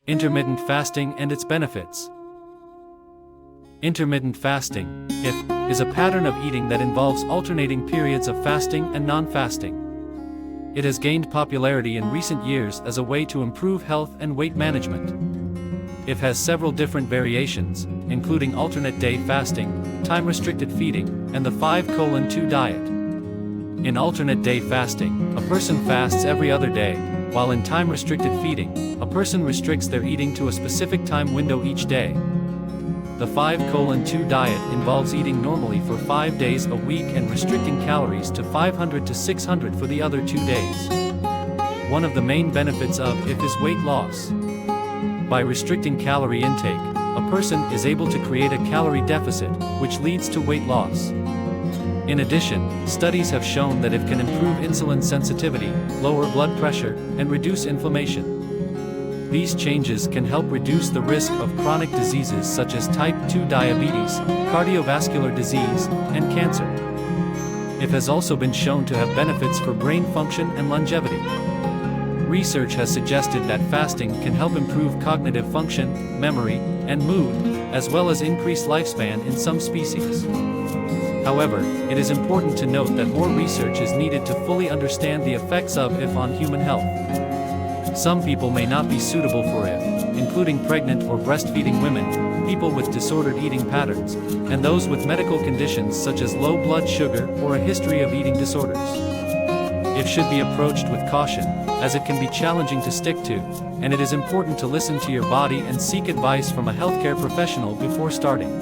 Intermittent fasting and its benefits. Intermittent fasting, IF, is a pattern of eating that involves alternating periods of fasting and non-fasting. It has gained popularity in recent years as a way to improve health and weight management. IF has several different variations, including alternate day fasting, time-restricted feeding, and the 5:2 diet. In alternate day fasting, a person fasts every other day, while in time-restricted feeding, a person restricts their eating to a specific time window each day. The 5:2 diet involves eating normally for 5 days a week and restricting calories to 500 to 600 for the other 2 days. One of the main benefits of IF is weight loss. By restricting calorie intake, a person is able to create a calorie deficit, which leads to weight loss. In addition, studies have shown that it can improve insulin sensitivity, lower blood pressure, and reduce inflammation. These changes can help reduce the risk of chronic diseases such as type 2 diabetes, cardiovascular disease, and cancer. It has also been shown to have benefits for brain function and longevity. Research has suggested that fasting can help improve cognitive function, memory, and mood, as well as increase lifespan in some species. However, it is important to note that more research is needed to fully understand the effects of IF on human health. Some people may not be suitable for IF, including pregnant or breastfeeding women, people with disordered eating patterns, and those with medical conditions such as low blood sugar or a history of eating disorders. IF should be approached with caution, as it can be challenging to stick to, and it is important to listen to your body and seek advice from a healthcare professional before starting.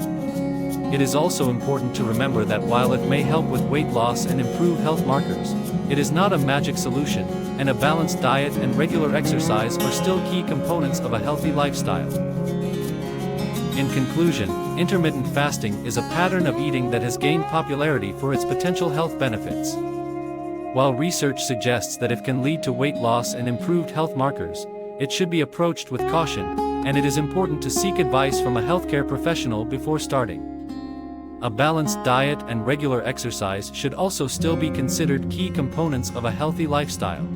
It is also important to remember that while it may help with weight loss and improve health markers, it is not a magic solution, and a balanced diet and regular exercise are still key components of a healthy lifestyle. In conclusion, intermittent fasting is a pattern of eating that has gained popularity for its potential health benefits. While research suggests that it can lead to weight loss and improved health markers, it should be approached with caution, and it is important to seek advice from a healthcare professional before starting. A balanced diet and regular exercise should also still be considered key components of a healthy lifestyle.